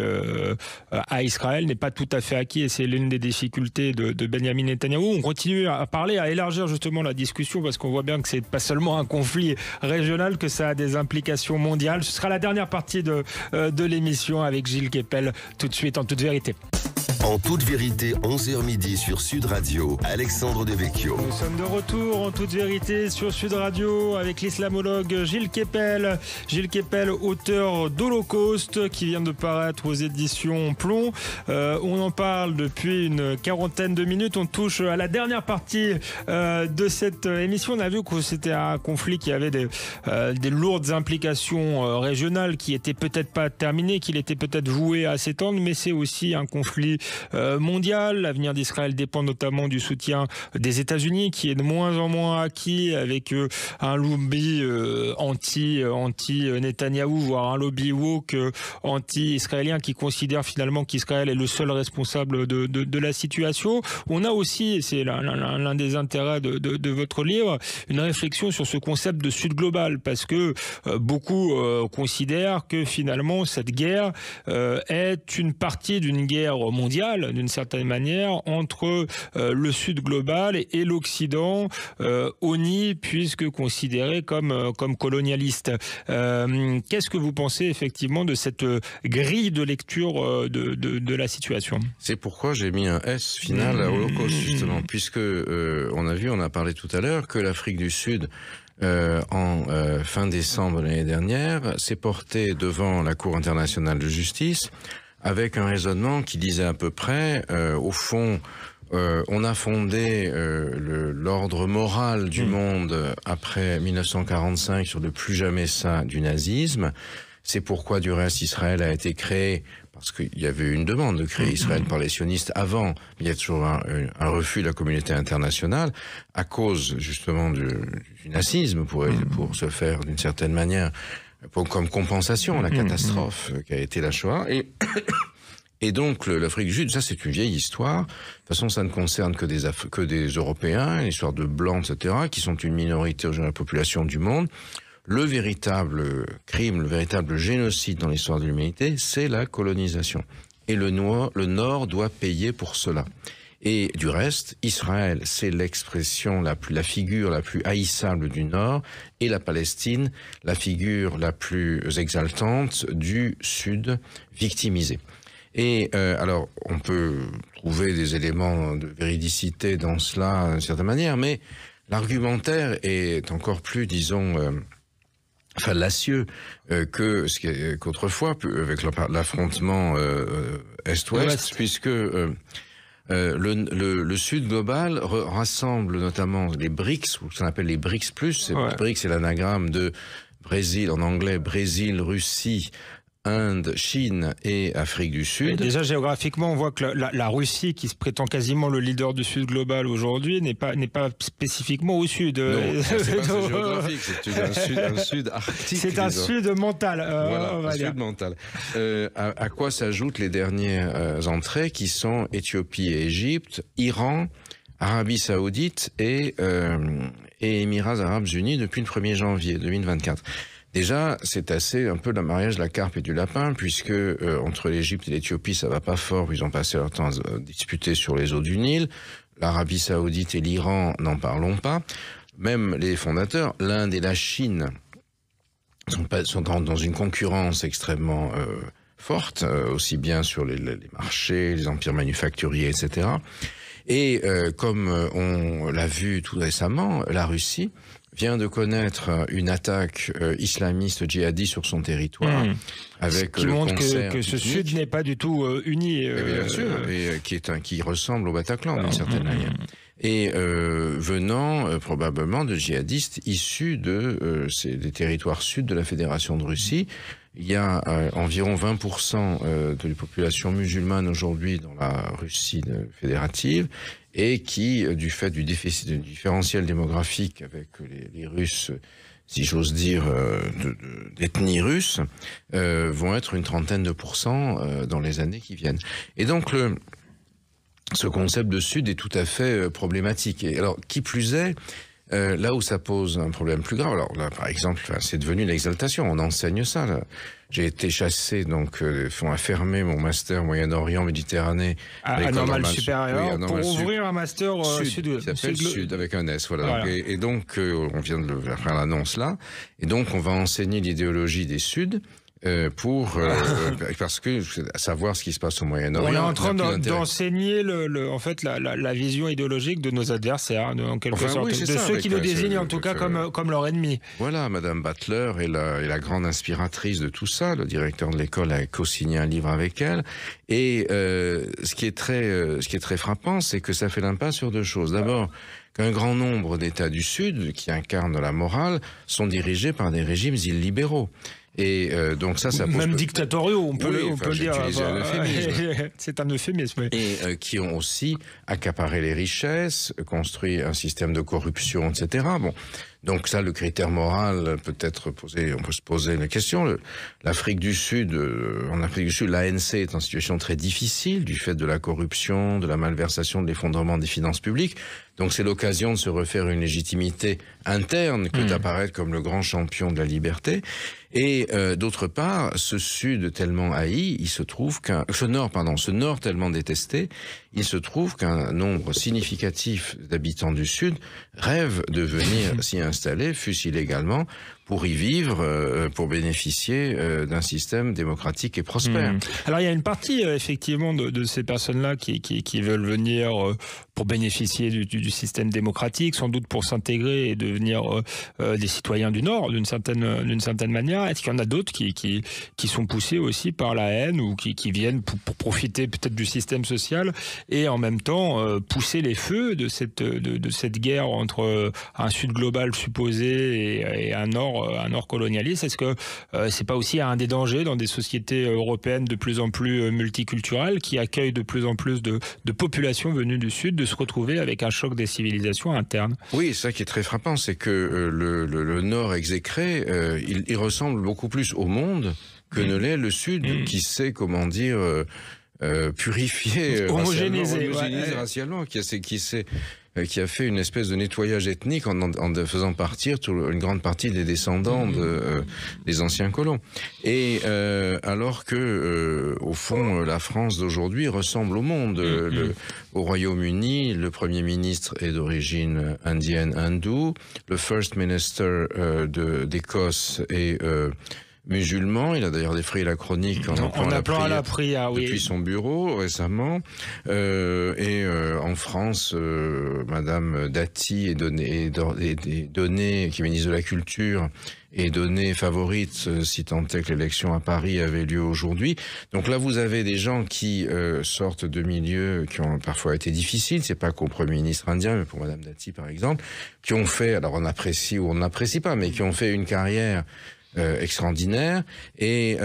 [SPEAKER 2] à Israël n'est pas tout à fait acquis et c'est l'une des difficultés de Benjamin Netanyahou. On continue à parler, à élargir justement la discussion parce qu'on voit bien que c'est pas seulement un conflit régional, que ça a des implications mondiales. Ce sera la dernière partie de l'émission avec Gilles Kepel, tout de suite en toute vérité.
[SPEAKER 1] En toute vérité, 11h midi sur Sud Radio, Alexandre Devecchio.
[SPEAKER 2] Nous sommes de retour en toute vérité sur Sud Radio avec l'islamologue Gilles Kepel. Gilles Kepel, auteur d'Holocauste, qui vient de paraître aux éditions Plomb. On en parle depuis une quarantaine de minutes. On touche à la dernière partie de cette émission. On a vu que c'était un conflit qui avait des lourdes implications régionales, qui n'étaient peut-être pas terminées, qu'il était peut-être voué à s'étendre, mais c'est aussi un conflit mondial. L'avenir d'Israël dépend notamment du soutien des États-Unis, qui est de moins en moins acquis, avec un lobby anti-Netanyahou, voire un lobby woke anti-israélien, qui considère finalement qu'Israël est le seul responsable de la situation. On a aussi, et c'est l'un des intérêts de votre livre, une réflexion sur ce concept de Sud global, parce que beaucoup considèrent que finalement cette guerre est une partie d'une guerre mondiale, d'une certaine manière, entre le Sud global et l'Occident, honni, puisque considéré comme colonialiste. Qu'est-ce que vous pensez effectivement de cette grille de lecture de la situation?
[SPEAKER 3] C'est pourquoi j'ai mis un S final à Holocauste, justement, puisque on a parlé tout à l'heure que l'Afrique du Sud, en fin décembre de l'année dernière, s'est portée devant la Cour internationale de justice avec un raisonnement qui disait à peu près, au fond, on a fondé l'ordre moral du monde après 1945 sur le plus jamais ça du nazisme. C'est pourquoi du reste Israël a été créé, parce qu'il y avait une demande de créer Israël par les sionistes avant, mais il y a toujours un refus de la communauté internationale, à cause justement du nazisme, pour se faire d'une certaine manière, comme compensation à la catastrophe qu'a été la Shoah. Et donc l'Afrique du Sud, ça c'est une vieille histoire. De toute façon, ça ne concerne que des Européens, l'histoire de blancs, etc., qui sont une minorité de la population du monde. Le véritable crime, le véritable génocide dans l'histoire de l'humanité, c'est la colonisation. Et le Nord doit payer pour cela. Et du reste, Israël, c'est l'expression la figure la plus haïssable du Nord, et la Palestine, la figure la plus exaltante du Sud, victimisée. Et alors, on peut trouver des éléments de véridicité dans cela, d'une certaine manière, mais l'argumentaire est encore plus, disons, fallacieux qu'autrefois, avec l'affrontement Est-Ouest, puisque le Sud global rassemble notamment les BRICS, ou ce qu'on appelle les BRICS+. BRICS, c'est l'anagramme de Brésil, en anglais, Brésil, Russie, Inde, Chine et Afrique du Sud.
[SPEAKER 2] Et déjà géographiquement, on voit que la Russie, qui se prétend quasiment le leader du Sud global aujourd'hui, n'est pas spécifiquement au sud.
[SPEAKER 3] Non, c'est pas géographique, c'est un sud arctique.
[SPEAKER 2] C'est un sud mental.
[SPEAKER 3] Voilà, un sud mental. À quoi s'ajoutent les dernières entrées qui sont Éthiopie et Égypte, Iran, Arabie Saoudite et Émirats Arabes Unis depuis le 1er janvier 2024. Déjà, c'est assez un peu le mariage de la carpe et du lapin, puisque entre l'Égypte et l'Éthiopie, ça va pas fort, ils ont passé leur temps à disputer sur les eaux du Nil. L'Arabie Saoudite et l'Iran, n'en parlons pas. Même les fondateurs, l'Inde et la Chine, sont dans une concurrence extrêmement forte, aussi bien sur les marchés, les empires manufacturiers, etc. Et comme on l'a vu tout récemment, la Russie vient de connaître une attaque islamiste djihadiste sur son territoire, avec
[SPEAKER 2] qui montre que ce Sud n'est pas du tout uni.
[SPEAKER 3] Bien sûr, et qui ressemble au Bataclan d'une certaine manière. Et venant probablement de djihadistes issus des territoires sud de la Fédération de Russie. Il y a environ 20% de la population musulmane aujourd'hui dans la Russie fédérative, et qui, du fait du différentiel démographique avec les Russes, si j'ose dire, d'ethnie russe, vont être une trentaine de % dans les années qui viennent. Et donc, ce concept de Sud est tout à fait problématique. Et alors, qui plus est, là où ça pose un problème plus grave, alors là, par exemple, c'est devenu l'exaltation, on enseigne ça, là. J'ai été chassé, donc, font fermer mon master Moyen-Orient, Méditerranée.
[SPEAKER 2] À Normale Supérieure, pour ouvrir un master Sud.
[SPEAKER 3] Qui s'appelle Sud, avec un S, voilà. Et donc, on vient de faire l'annonce là. Et donc, on va enseigner l'idéologie des Suds. parce que savoir ce qui se passe au Moyen-Orient.
[SPEAKER 2] On est en train d'enseigner en fait la vision idéologique de nos adversaires, en quelque sorte,
[SPEAKER 3] oui,
[SPEAKER 2] de
[SPEAKER 3] ça,
[SPEAKER 2] ceux qui nous désignent en tout cas comme leur ennemi.
[SPEAKER 3] Voilà, Madame Butler est la grande inspiratrice de tout ça. Le directeur de l'école a co-signé un livre avec elle. Et ce qui est très frappant, c'est que ça fait l'impasse sur deux choses. D'abord, qu'un grand nombre d'États du Sud qui incarnent la morale sont dirigés par des régimes illibéraux. Et donc ça pose
[SPEAKER 2] même dictatoriaux, on peut le dire. C'est un euphémisme.
[SPEAKER 3] Et qui ont aussi accaparé les richesses, construit un système de corruption, etc. Bon, donc ça, le critère moral peut être posé. On peut se poser la question. L'Afrique du Sud, en Afrique du Sud, l'ANC est en situation très difficile du fait de la corruption, de la malversation, de l'effondrement des finances publiques. Donc c'est l'occasion de se refaire une légitimité interne que d'apparaître comme le grand champion de la liberté. Et d'autre part, ce Sud tellement haï, ce Nord tellement détesté, il se trouve qu'un nombre significatif d'habitants du Sud rêvent de venir s'y installer, fût-ce illégalement, pour y vivre, pour bénéficier d'un système démocratique et prospère.
[SPEAKER 2] Alors il y a une partie effectivement de ces personnes-là qui veulent venir pour bénéficier du système démocratique, sans doute pour s'intégrer et devenir des citoyens du Nord d'une certaine manière. Est-ce qu'il y en a d'autres qui sont poussés aussi par la haine ou qui viennent pour profiter peut-être du système social et en même temps pousser les feux de cette guerre entre un Sud global supposé et un Nord colonialiste? Est-ce que c'est pas aussi un des dangers dans des sociétés européennes de plus en plus multiculturelles qui accueillent de plus en plus de populations venues du Sud de se retrouver avec un choc des civilisations internes?
[SPEAKER 3] Oui, ça qui est très frappant, c'est que le Nord exécré, il ressemble beaucoup plus au monde que ne l'est le Sud, qui sait, comment dire, purifier,
[SPEAKER 2] homogénéiser
[SPEAKER 3] racialement, qui a fait une espèce de nettoyage ethnique en faisant partir une grande partie des descendants des anciens colons. Et alors que, au fond, la France d'aujourd'hui ressemble au monde. Au Royaume-Uni, le Premier ministre est d'origine indienne hindoue. Le First Minister d'Écosse est musulman. Il a d'ailleurs défrayé la chronique en appelant à la prière depuis son bureau récemment. En France, Madame Dati est donnée, qui est ministre de la Culture, est donnée favorite, si tant est que l'élection à Paris avait lieu aujourd'hui. Donc là, vous avez des gens qui sortent de milieux qui ont parfois été difficiles. C'est pas qu'au Premier ministre indien, mais pour Madame Dati, par exemple, qui ont fait, alors on apprécie ou on n'apprécie pas, mais qui ont fait une carrière extraordinaire et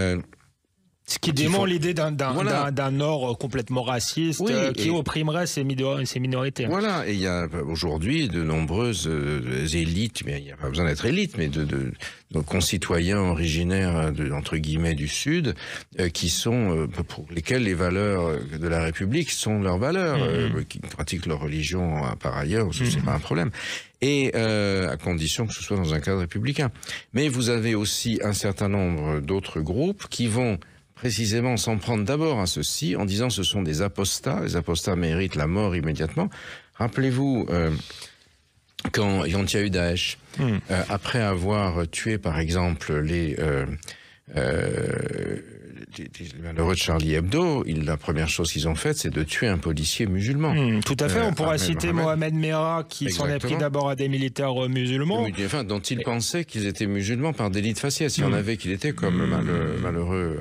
[SPEAKER 2] ce qui dément l'idée d'un Nord complètement raciste qui opprimerait ces minorités.
[SPEAKER 3] Voilà, et il y a aujourd'hui de nombreuses élites, mais il n'y a pas besoin d'être élite, mais de nos concitoyens originaires entre guillemets du Sud, qui sont pour lesquels les valeurs de la République sont leurs valeurs, qui pratiquent leur religion par ailleurs, c'est pas un problème. Et à condition que ce soit dans un cadre républicain. Mais vous avez aussi un certain nombre d'autres groupes qui vont précisément s'en prendre d'abord à ceux-ci en disant ce sont des apostats. Les apostats méritent la mort immédiatement. Rappelez-vous, quand il y a eu Daesh, après avoir tué par exemple les malheureux de Charlie Hebdo, la première chose qu'ils ont faite, c'est de tuer un policier musulman.
[SPEAKER 2] Tout à fait, on pourra citer Mohamed Merah, qui s'en est pris d'abord à des militaires musulmans.
[SPEAKER 3] Enfin, dont ils pensaient qu'ils étaient musulmans par délit de faciès. Il y en avait qu'il était comme le malheureux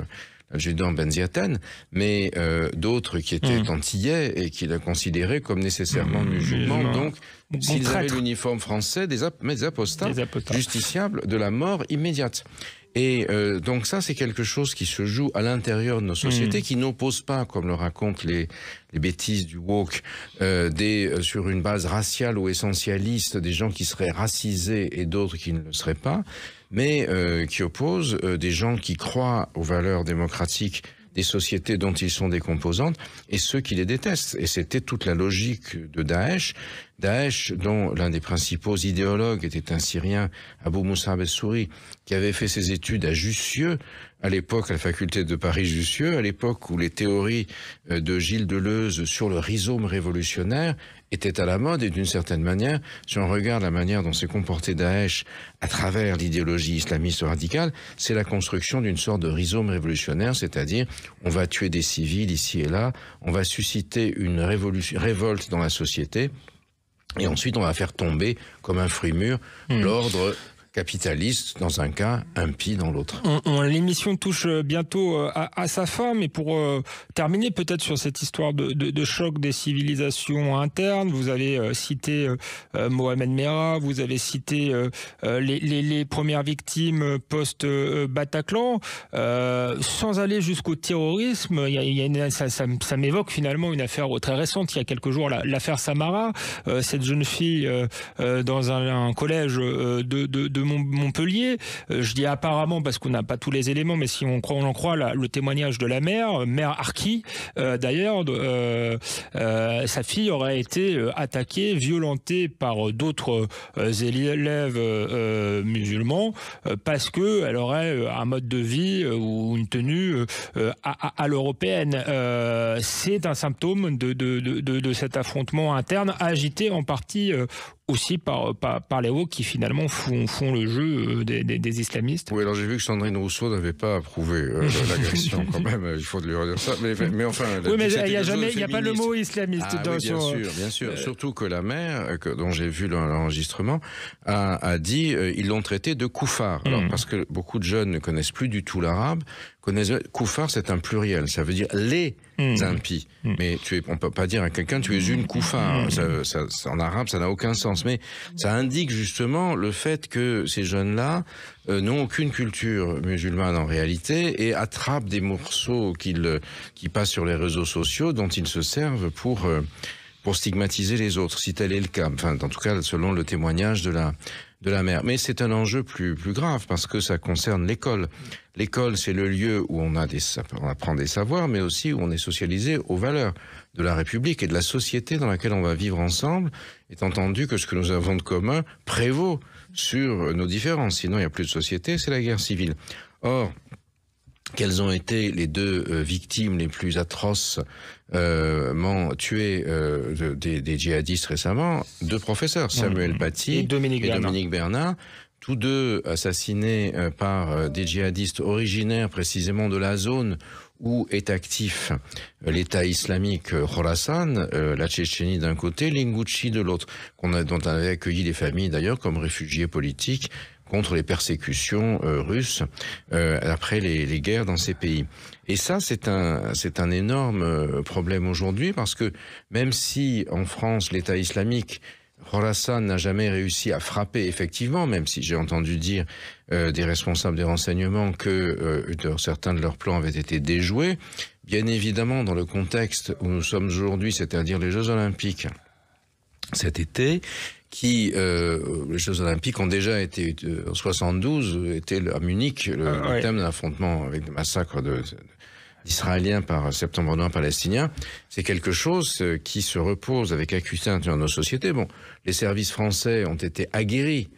[SPEAKER 3] adjudant Benziaten, mais d'autres qui étaient antillais et qui la considéraient comme nécessairement musulmans. Donc, s'ils avaient l'uniforme français, des apostats justiciables de la mort immédiate. Et donc ça, c'est quelque chose qui se joue à l'intérieur de nos sociétés, qui n'oppose pas, comme le racontent les bêtises du woke, sur une base raciale ou essentialiste, des gens qui seraient racisés et d'autres qui ne le seraient pas, mais qui oppose des gens qui croient aux valeurs démocratiques des sociétés dont ils sont des composantes et ceux qui les détestent. Et c'était toute la logique de Daesh. Daesh, dont l'un des principaux idéologues était un Syrien, Abu Musab el-Souri, qui avait fait ses études à Jussieu, à l'époque à la faculté de Paris-Jussieu, à l'époque où les théories de Gilles Deleuze sur le rhizome révolutionnaire étaient à la mode, et d'une certaine manière, si on regarde la manière dont s'est comporté Daesh à travers l'idéologie islamiste radicale, c'est la construction d'une sorte de rhizome révolutionnaire, c'est-à-dire on va tuer des civils ici et là, on va susciter une révolte dans la société, et ensuite on va faire tomber comme un fruit mûr l'ordre capitaliste dans un cas, impie dans l'autre.
[SPEAKER 2] L'émission touche bientôt à sa fin, mais pour terminer peut-être sur cette histoire de choc des civilisations internes, vous avez cité Mohamed Merah, vous avez cité les premières victimes post-Bataclan, sans aller jusqu'au terrorisme. Ça m'évoque finalement une affaire très récente, il y a quelques jours, l'affaire Samara, cette jeune fille dans un collège de Montpellier. Je dis apparemment parce qu'on n'a pas tous les éléments, mais si on en croit le témoignage de la mère Arki, d'ailleurs, sa fille aurait été attaquée, violentée par d'autres élèves musulmans parce qu'elle aurait un mode de vie ou une tenue à l'européenne. C'est un symptôme de cet affrontement interne, agité en partie aussi par les hauts qui finalement font le jeu des islamistes.
[SPEAKER 3] Oui, alors j'ai vu que Sandrine Rousseau n'avait pas approuvé l'agression quand même, il faut lui redire ça. Mais enfin...
[SPEAKER 2] Oui, mais il n'y a pas le mot islamiste.
[SPEAKER 3] Oui, bien sûr. Surtout que la mère, dont j'ai vu l'enregistrement, a dit ils l'ont traité de koufar. Alors, parce que beaucoup de jeunes ne connaissent plus du tout l'arabe, koufar, c'est un pluriel, ça veut dire les impies. Mais on peut pas dire à quelqu'un tu es une koufar. En arabe, ça n'a aucun sens. Mais ça indique justement le fait que ces jeunes-là n'ont aucune culture musulmane en réalité et attrapent des morceaux qui passent sur les réseaux sociaux dont ils se servent pour stigmatiser les autres, si tel est le cas. Enfin, en tout cas, selon le témoignage de la mère. Mais c'est un enjeu plus grave parce que ça concerne l'école. L'école, c'est le lieu où on apprend des savoirs, mais aussi où on est socialisé aux valeurs de la République et de la société dans laquelle on va vivre ensemble, étant entendu que ce que nous avons de commun prévaut sur nos différences. Sinon, il n'y a plus de société, c'est la guerre civile. Or, quelles ont été les deux victimes les plus atrocement tuées des djihadistes récemment? Deux professeurs, Samuel Paty et Dominique Bernard, tous deux assassinés par des djihadistes originaires précisément de la zone où est actif l'État islamique Khorasan, la Tchétchénie d'un côté, l'Ingouchi de l'autre, dont on avait accueilli les familles d'ailleurs comme réfugiés politiques contre les persécutions russes après les guerres dans ces pays. Et ça, c'est un énorme problème aujourd'hui parce que même si en France l'État islamique Khorasan n'a jamais réussi à frapper effectivement, même si j'ai entendu dire des responsables des renseignements que certains de leurs plans avaient été déjoués, bien évidemment dans le contexte où nous sommes aujourd'hui, c'est-à-dire les Jeux Olympiques cet été, les Jeux Olympiques ont déjà été, en 72, était à Munich, le thème d'un affrontement avec des massacres d'Israéliens par septembre noir palestinien. C'est quelque chose qui se repose avec acuité dans nos sociétés. Bon, les services français ont été aguerris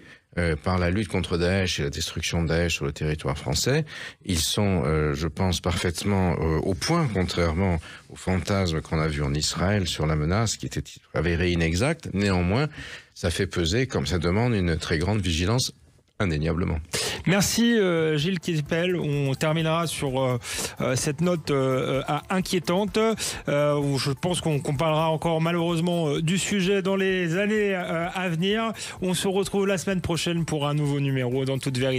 [SPEAKER 3] par la lutte contre Daesh et la destruction de Daesh sur le territoire français. Ils sont, je pense, parfaitement au point, contrairement au fantasme qu'on a vu en Israël sur la menace qui était avérée inexacte. Néanmoins, ça fait peser, comme ça demande, une très grande vigilance, indéniablement.
[SPEAKER 2] Merci Gilles Kepel. On terminera sur cette note inquiétante. Je pense qu'on parlera encore malheureusement du sujet dans les années à venir. On se retrouve la semaine prochaine pour un nouveau numéro dans Toute Vérité.